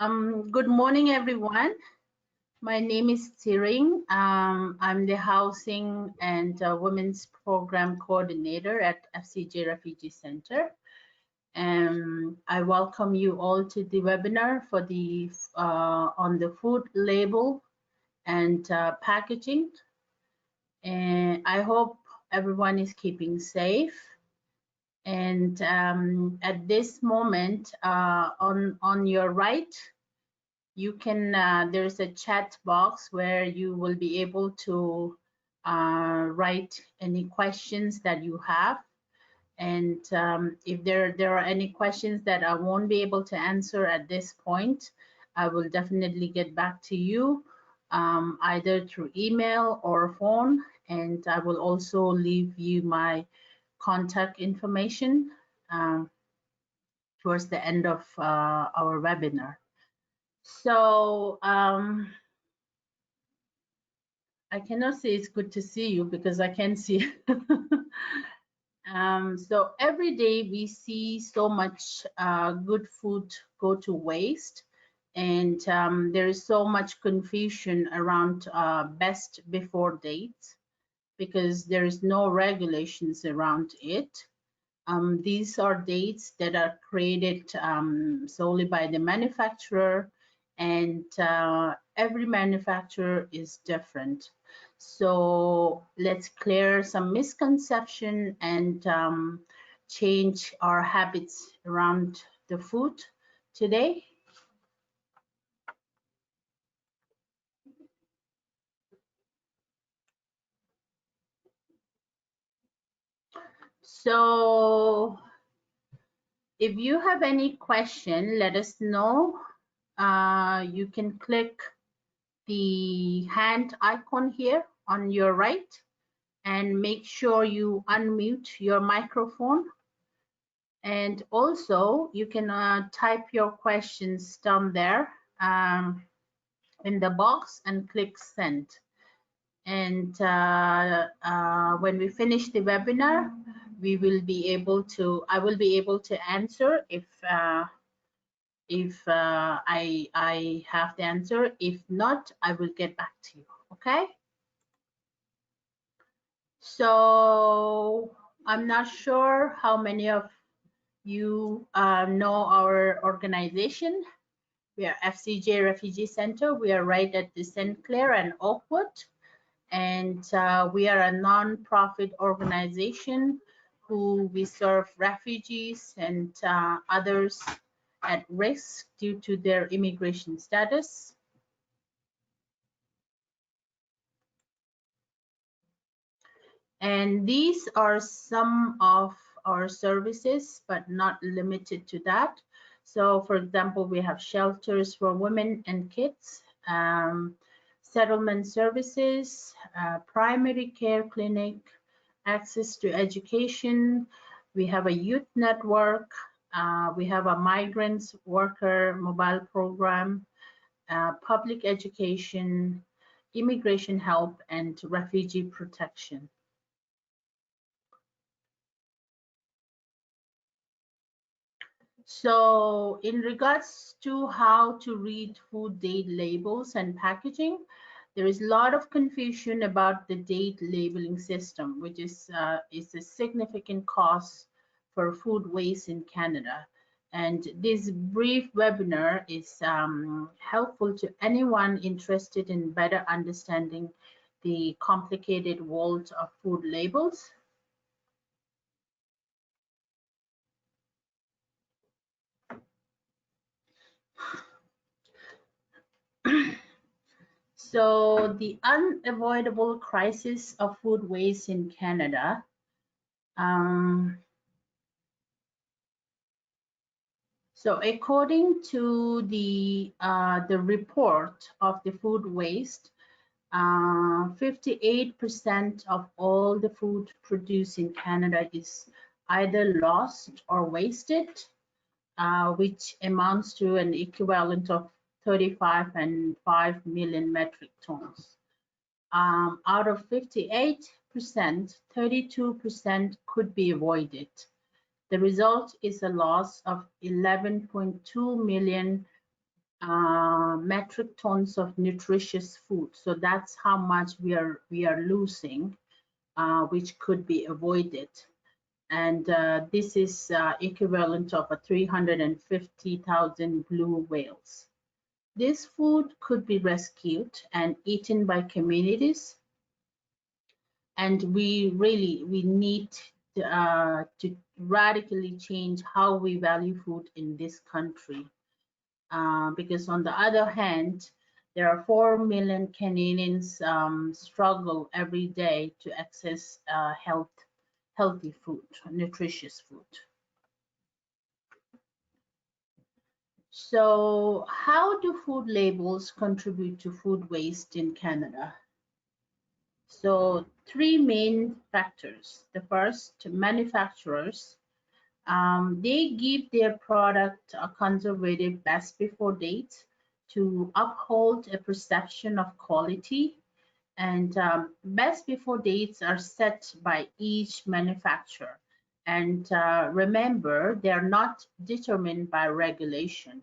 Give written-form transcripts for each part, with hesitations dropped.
Good morning, everyone. My name is Tiring. I'm the Housing and Women's Program Coordinator at FCJ Refugee Center. I welcome you all to the webinar for the on the food label and packaging. And I hope everyone is keeping safe. And at this moment, on your right, you can there's a chat box where you will be able to write any questions that you have, and if there are any questions that I won't be able to answer at this point, I will definitely get back to you either through email or phone, and I will also leave you my contact information towards the end of our webinar. So I cannot say it's good to see you because I can't see. So every day we see so much good food go to waste, and there is so much confusion around best before dates because there is no regulations around it. These are dates that are created solely by the manufacturer, and every manufacturer is different. So let's clear some misconception and change our habits around the food today. So if you have any question, let us know. You can click the hand icon here on your right and make sure you unmute your microphone. And also you can type your questions down there in the box and click send. And when we finish the webinar, we will be able to, I will be able to answer if I have the answer. If not, I will get back to you, okay? So I'm not sure how many of you know our organization. We are FCJ Refugee Center. We are right at the St. Clair and Oakwood. And we are a non-profit organization who we serve refugees and others at risk due to their immigration status. And these are some of our services, but not limited to that. So for example, we have shelters for women and kids, settlement services, primary care clinic, access to education. We have a youth network. We have a migrants worker mobile program, public education, immigration help, and refugee protection. So in regards to how to read food date labels and packaging, there is a lot of confusion about the date labeling system, which is a significant cause for food waste in Canada. And this brief webinar is helpful to anyone interested in better understanding the complicated world of food labels. So the unavoidable crisis of food waste in Canada. So according to the report of the food waste, 58% of all the food produced in Canada is either lost or wasted, which amounts to an equivalent of 35.5 million metric tons. Out of 58%, 32% could be avoided. The result is a loss of 11.2 million metric tons of nutritious food. So that's how much we are losing, which could be avoided. And this is equivalent of 350,000 blue whales. This food could be rescued and eaten by communities, and we need to radically change how we value food in this country. Because on the other hand, there are 4 million Canadians struggle every day to access healthy food, nutritious food. So how do food labels contribute to food waste in Canada? So 3 main factors. The first, manufacturers. They give their product a conservative best before date to uphold a perception of quality, and best before dates are set by each manufacturer. And remember, they are not determined by regulation.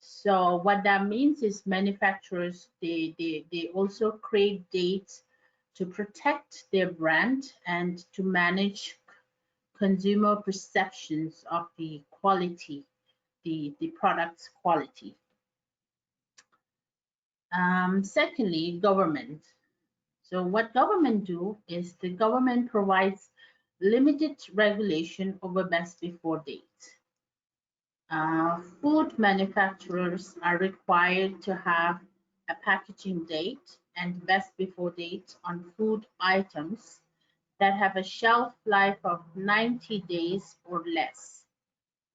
So what that means is manufacturers, they also create dates to protect their brand and to manage consumer perceptions of the quality, the product's quality. Secondly, government. So what government do is the government provides limited regulation over best before date. Food manufacturers are required to have a packaging date and best before date on food items that have a shelf life of 90 days or less.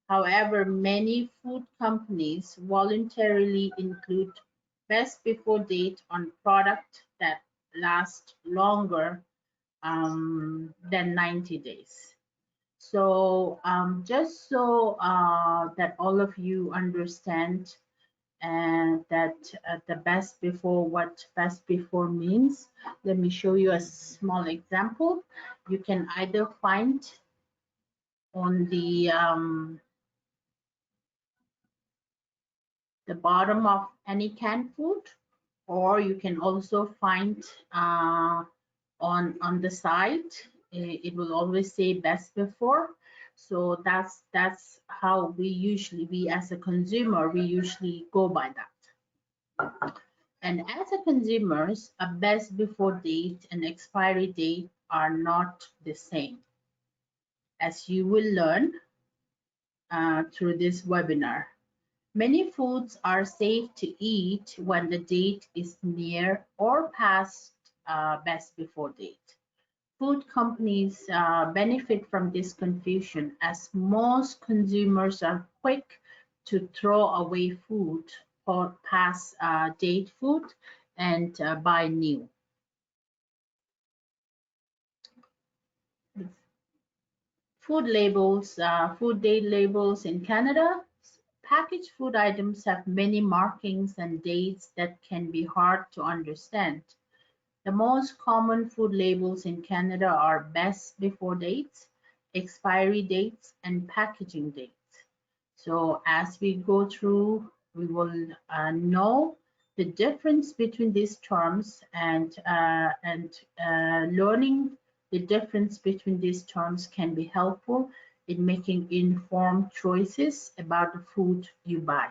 However, many food companies voluntarily include best before date on product that last longer than 90 days. So just so that all of you understand and that the best before, what best before means, let me show you a small example. You can either find on the bottom of any canned food, or you can also find on the side. It will always say best before. So that's how we as a consumer, we usually go by that. And as a consumers, a best before date and expiry date are not the same, as you will learn through this webinar. Many foods are safe to eat when the date is near or past best before date. Food companies benefit from this confusion, as most consumers are quick to throw away food or past date food and buy new. Food labels, food date labels in Canada. Packaged food items have many markings and dates that can be hard to understand. The most common food labels in Canada are best before dates, expiry dates, and packaging dates. So as we go through, we will know the difference between these terms, and learning the difference between these terms can be helpful in making informed choices about the food you buy.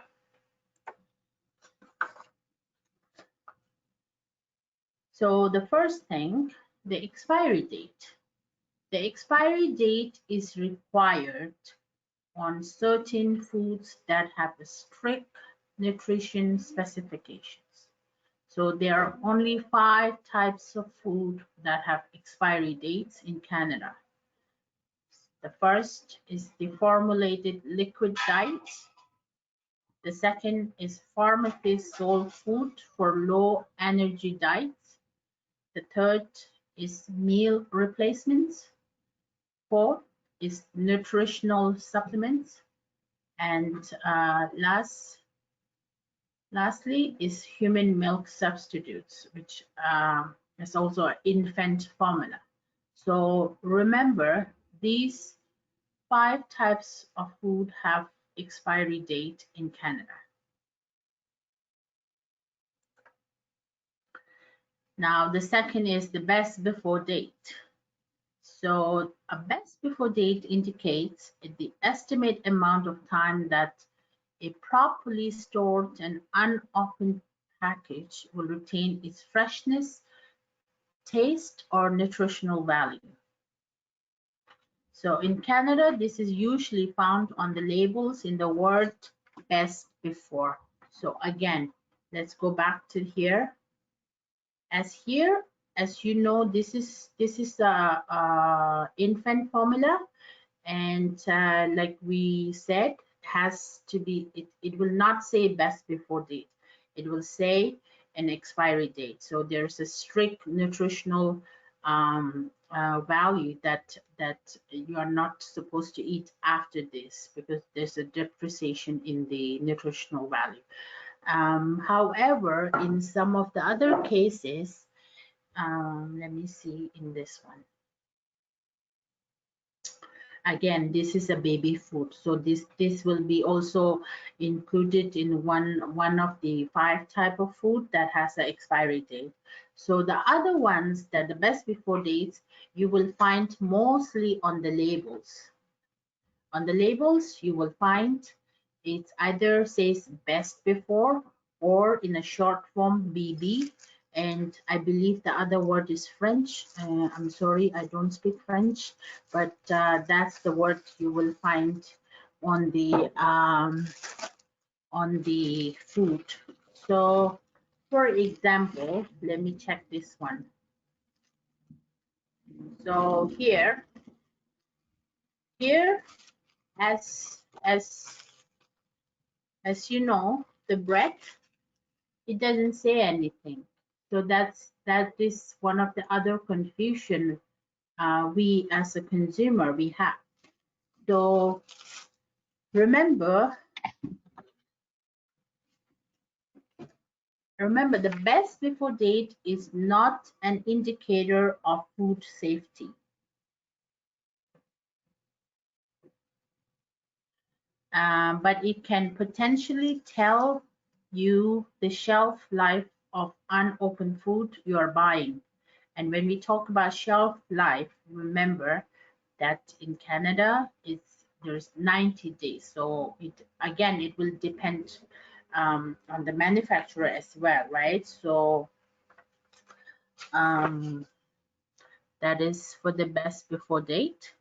So the first thing, the expiry date. The expiry date is required on certain foods that have strict nutrition specifications. So there are only 5 types of food that have expiry dates in Canada. The first is the formulated liquid diets. The second is pharmacy-sold food for low energy diets. The third is meal replacements. Fourth is nutritional supplements. And lastly is human milk substitutes, which is also an infant formula. So remember, these 5 types of food have expiry date in Canada. Now, the second is the best before date. So a best before date indicates the estimate amount of time that a properly stored and unopened package will retain its freshness, taste, or nutritional value. So in Canada, this is usually found on the labels in the word best before. So again, let's go back to here. Here, as you know, this is a infant formula, and like we said, has to be, it will not say best before date. It will say an expiry date. So there's a strict nutritional value that you are not supposed to eat after this, because there's a depreciation in the nutritional value. However, in some of the other cases, let me see in this one. Again, this is a baby food, so this will be also included in one of the 5 type of food that has an expiry date. So the other ones, that the best before dates, you will find mostly on the labels. On the labels, you will find it either says best before or in a short form BB. And I believe the other word is French. I'm sorry, I don't speak French, but that's the word you will find on the food. So, for example, let me check this one. So here, as you know, the bread, it doesn't say anything. So that is one of the other confusion we as a consumer we have. So remember the best before date is not an indicator of food safety. But it can potentially tell you the shelf life of unopened food you are buying. And when we talk about shelf life, remember that in Canada, there's 90 days. So it will depend on the manufacturer as well, right? So that is for the best before date.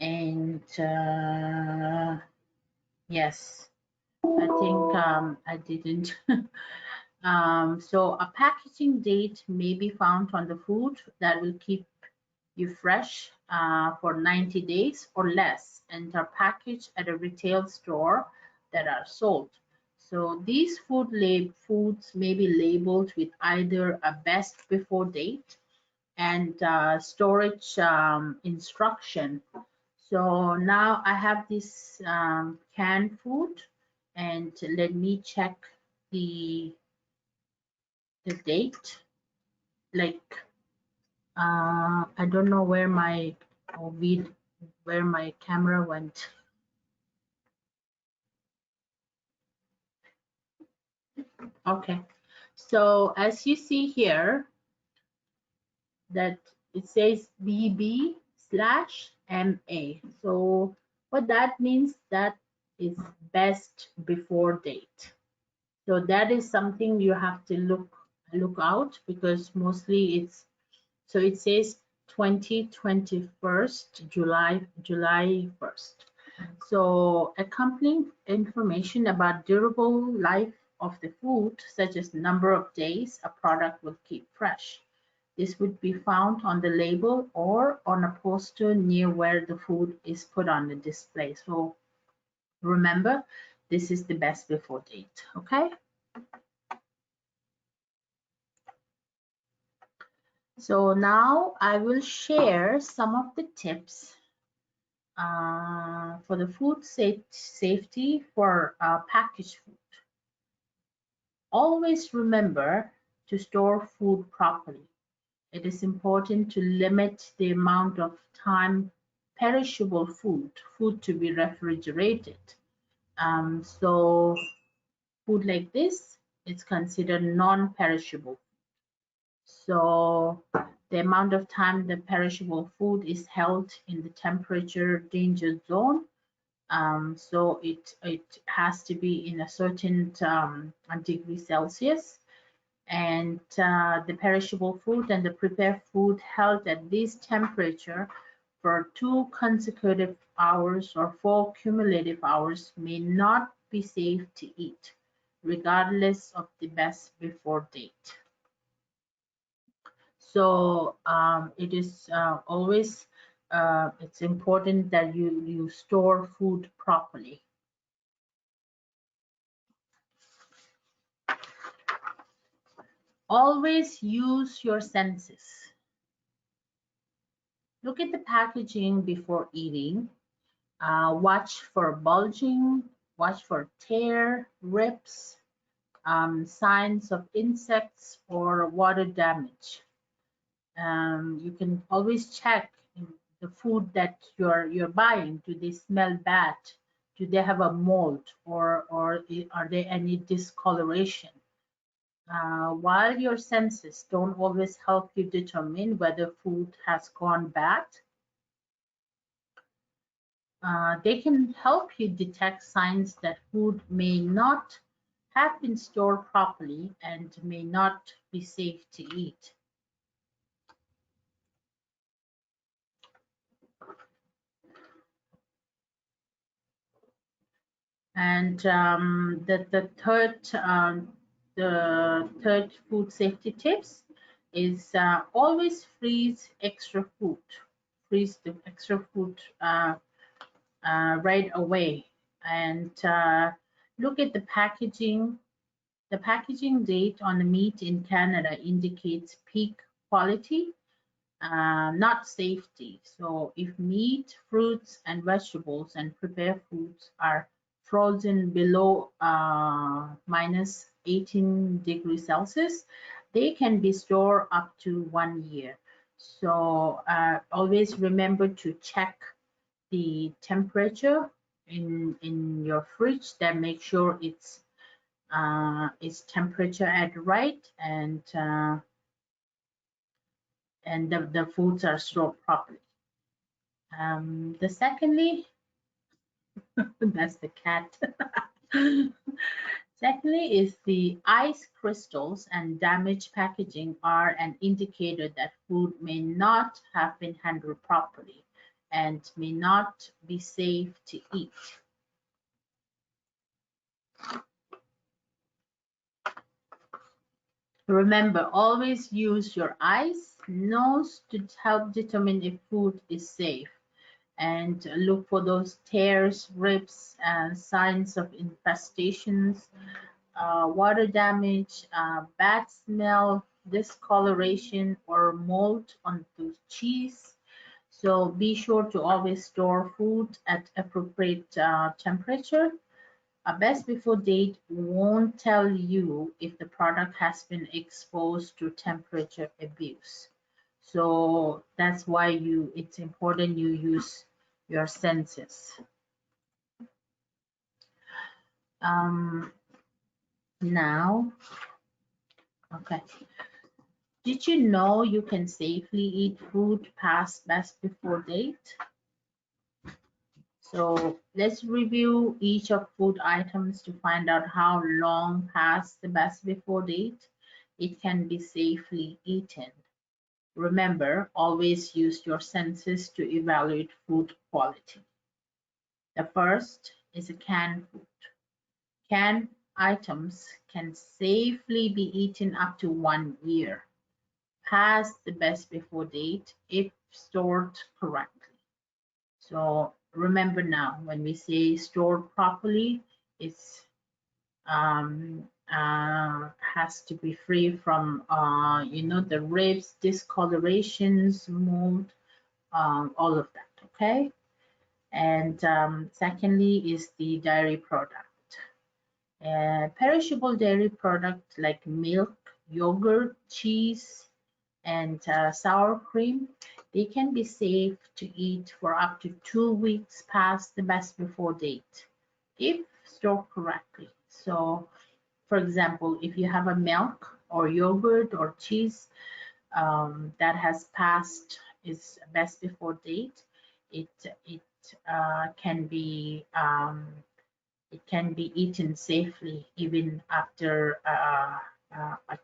And yes, I think I didn't. So a packaging date may be found on the food that will keep you fresh for 90 days or less, and are packaged at a retail store that are sold. So these foods may be labeled with either a best before date and storage instruction. So now I have this canned food, and let me check the date. Like I don't know where my camera went. Okay, so as you see here, that it says BB/MA. So what that means, that is best before date. So that is something you have to look out, because mostly it's, so it says 2021 July 1st. So accompanying information about durable life of the food, such as number of days a product will keep fresh. This would be found on the label or on a poster near where the food is put on the display. So remember, this is the best before date, okay? So now I will share some of the tips for the food safety for packaged food. Always remember to store food properly. It is important to limit the amount of time perishable food to be refrigerated. So food like this, it's considered non-perishable. So the amount of time the perishable food is held in the temperature danger zone, so it has to be in a certain degree Celsius, and the perishable food and the prepared food held at this temperature for 2 consecutive hours or 4 cumulative hours may not be safe to eat, regardless of the best before date. So it is always it's important that you store food properly. Always use your senses. Look at the packaging before eating. Watch for bulging, watch for tear, rips, signs of insects or water damage. You can always check the food that you're buying. Do they smell bad? Do they have a mold, or are there any discoloration? While your senses don't always help you determine whether food has gone bad, they can help you detect signs that food may not have been stored properly and may not be safe to eat. And the third food safety tips is always freeze extra food. Freeze the extra food right away, and look at the packaging. The packaging date on the meat in Canada indicates peak quality, not safety. So if meat, fruits, and vegetables and prepared foods are frozen below minus 18 degrees Celsius, they can be stored up to 1 year. So always remember to check the temperature in your fridge, then make sure it's temperature at right, and the foods are stored properly. The secondly, that's the cat. Secondly is the ice crystals and damaged packaging are an indicator that food may not have been handled properly and may not be safe to eat. Remember, always use your eyes, nose to help determine if food is safe, and look for those tears, rips, and signs of infestations, water damage, bad smell, discoloration, or mold on the cheese. So be sure to always store food at appropriate temperature. A best before date won't tell you if the product has been exposed to temperature abuse. So that's why it's important you use your senses. Now, okay. Did you know you can safely eat food past best before date? So let's review each of food items to find out how long past the best before date it can be safely eaten. Remember, always use your senses to evaluate food quality. The first is a canned food. Canned items can safely be eaten up to 1 year past the best before date if stored correctly. So remember now, when we say stored properly, it's has to be free from the rips, discolorations, mold, all of that. Okay. And secondly is the dairy product. Perishable dairy products like milk, yogurt, cheese, and sour cream, they can be safe to eat for up to 2 weeks past the best before date if stored correctly. So For example, if you have a milk or yogurt or cheese that has passed its best before date, it can be eaten safely even after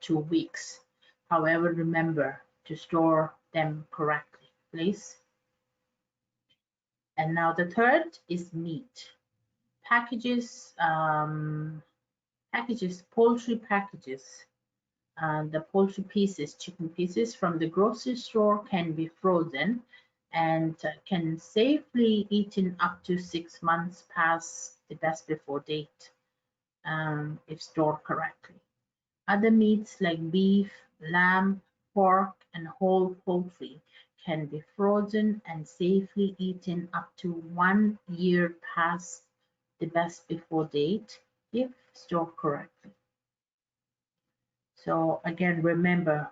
2 weeks. However, remember to store them correctly, please. And now the third is meat. Packages, poultry packages. The poultry pieces, chicken pieces from the grocery store can be frozen and can safely eaten up to 6 months past the best before date if stored correctly. Other meats like beef, lamb, pork, and whole poultry can be frozen and safely eaten up to 1 year past the best before date if stored correctly. So again, remember,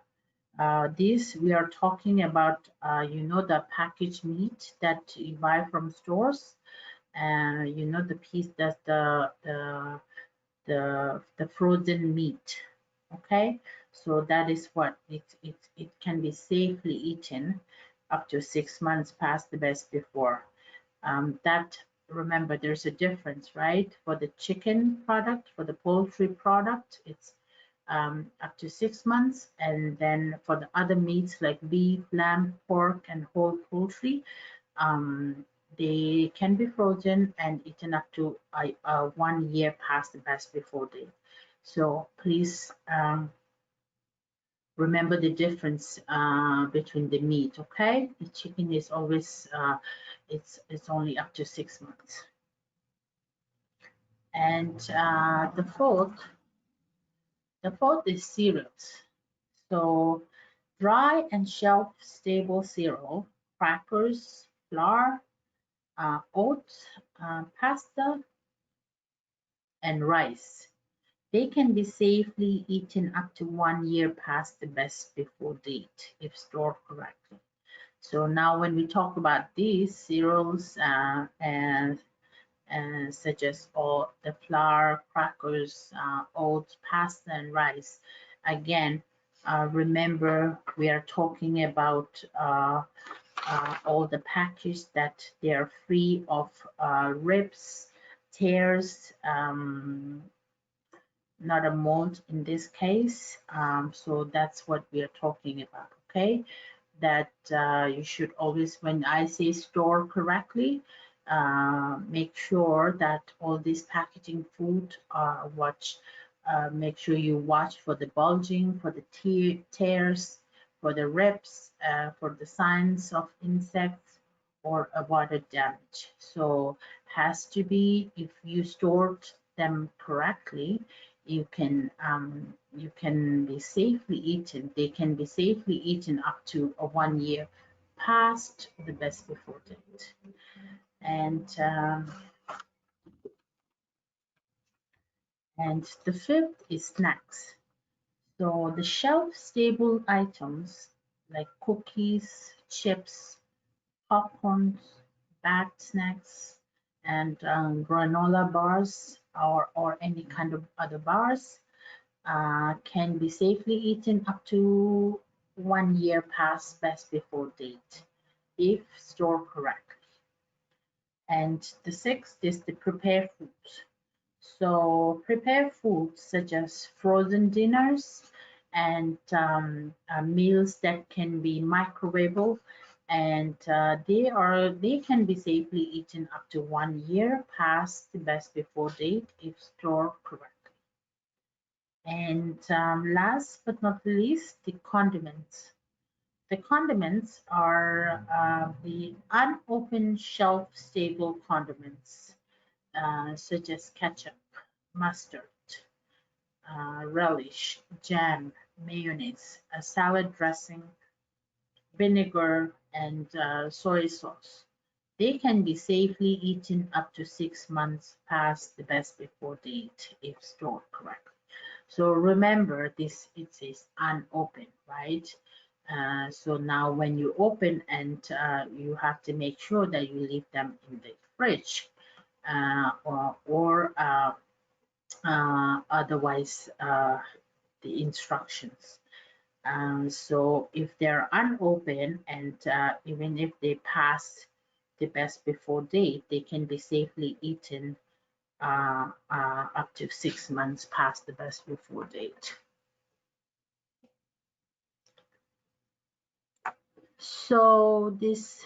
this we are talking about, the packaged meat that you buy from stores, and the piece that's the frozen meat. Okay, so that is what it can be safely eaten up to 6 months past the best before. That, remember, there's a difference, right? For the chicken product, for the poultry product, it's up to 6 months, and then for the other meats like beef, lamb, pork, and whole poultry, they can be frozen and eaten up to 1 year past the best before date. So please remember the difference between the meat. Okay, the chicken is always it's only up to 6 months. And the fourth is cereals. So dry and shelf-stable cereal, crackers, flour, oats, pasta, and rice. They can be safely eaten up to 1 year past the best before date if stored correctly. So now when we talk about these cereals and such as all the flour, crackers, oats, pasta, and rice, again, remember we are talking about all the packages that they are free of rips, tears, not a mold in this case. So that's what we are talking about, okay? That you should always, when I say store correctly, make sure that all this packaging food make sure you watch for the bulging, for the tears, for the rips, for the signs of insects or water damage. So has to be, if you stored them correctly, you can be safely eaten. They can be safely eaten up to 1 year past the best before date. And the fifth is snacks. So the shelf-stable items like cookies, chips, popcorns, bagged snacks, and granola bars or any kind of other bars can be safely eaten up to 1 year past best before date if stored correctly. And the sixth is the prepared foods. So prepared foods such as frozen dinners and meals that can be microwavable, and they can be safely eaten up to 1 year past the best before date if stored correctly. And last but not least, the condiments. The condiments are the unopened shelf-stable condiments, such as ketchup, mustard, relish, jam, mayonnaise, a salad dressing, vinegar, and soy sauce. They can be safely eaten up to 6 months past the best before date if stored correctly. So remember this, it says unopened, right? So now when you open, and you have to make sure that you leave them in the fridge or a otherwise the instructions. So if they're unopened and even if they pass the best before date, they can be safely eaten up to 6 months past the best before date. So this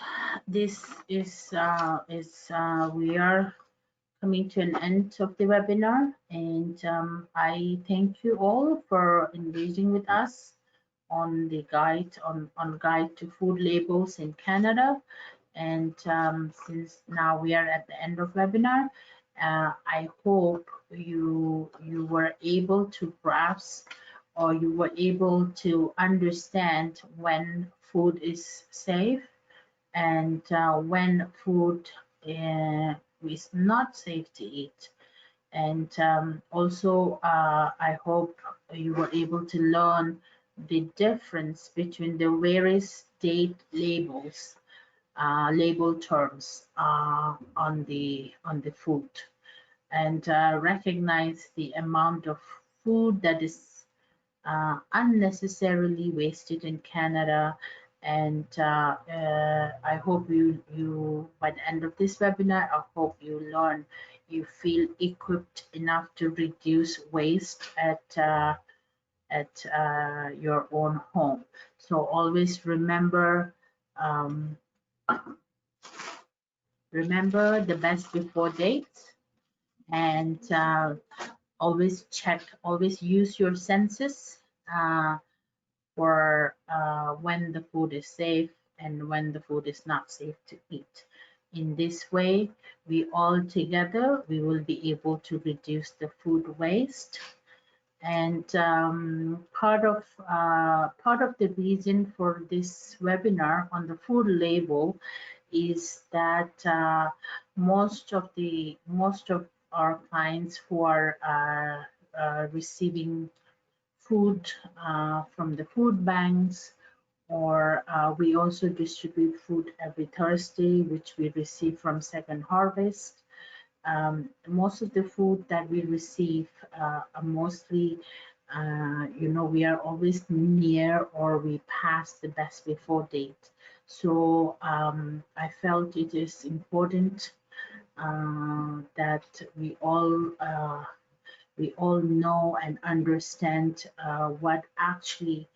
is we are coming to an end of the webinar, and I thank you all for engaging with us on the guide to food labels in Canada. And since now we are at the end of webinar, I hope you were able to grasp or you were able to understand when food is safe and when food is not safe to eat. And also, I hope you were able to learn the difference between the various date labels, label terms on the food, and recognize the amount of food that is unnecessarily wasted in Canada. And I hope you by the end of this webinar, I hope you feel equipped enough to reduce waste at your own home. So always remember the best before dates, and always use your senses for when the food is safe and when the food is not safe to eat. In this way, we all together, we will be able to reduce the food waste. And part of the reason for this webinar on the food label is that most of our clients who are receiving food from the food banks, or we also distribute food every Thursday, which we receive from Second Harvest. Most of the food that we receive are mostly, we are always near or we pass the best before date. So I felt it is important that we all know and understand what actually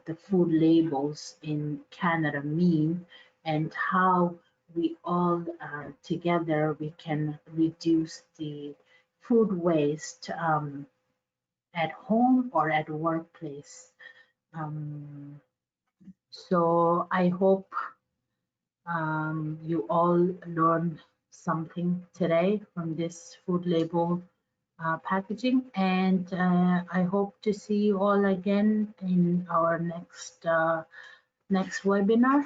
the food labels in Canada mean, and how we all together we can reduce the food waste at home or at workplace. So I hope you all learned something today from this food label packaging, and I hope to see you all again in our next webinar.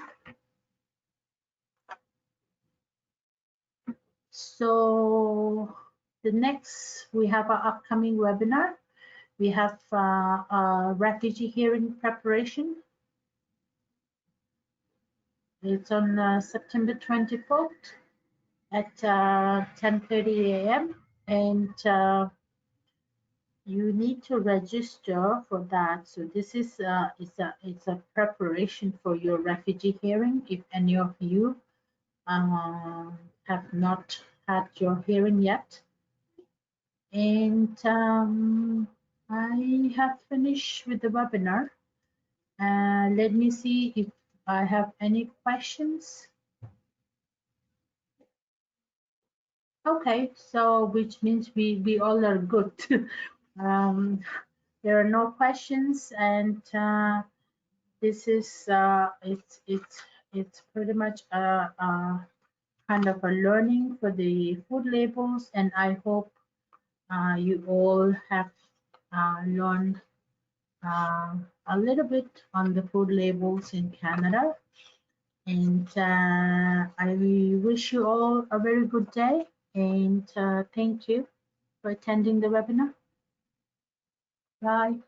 So we have our upcoming webinar. We have a refugee hearing preparation. It's on September 24th at 10:30 a.m. and you need to register for that. So this is it's a preparation for your refugee hearing. If any of you have not had your hearing yet, and I have finished with the webinar. Let me see if I have any questions. Okay, so which means we all are good. There are no questions, and this is it's pretty much a kind of a learning for the food labels, and I hope you all have learned a little bit on the food labels in Canada. And I wish you all a very good day, and thank you for attending the webinar. Bye.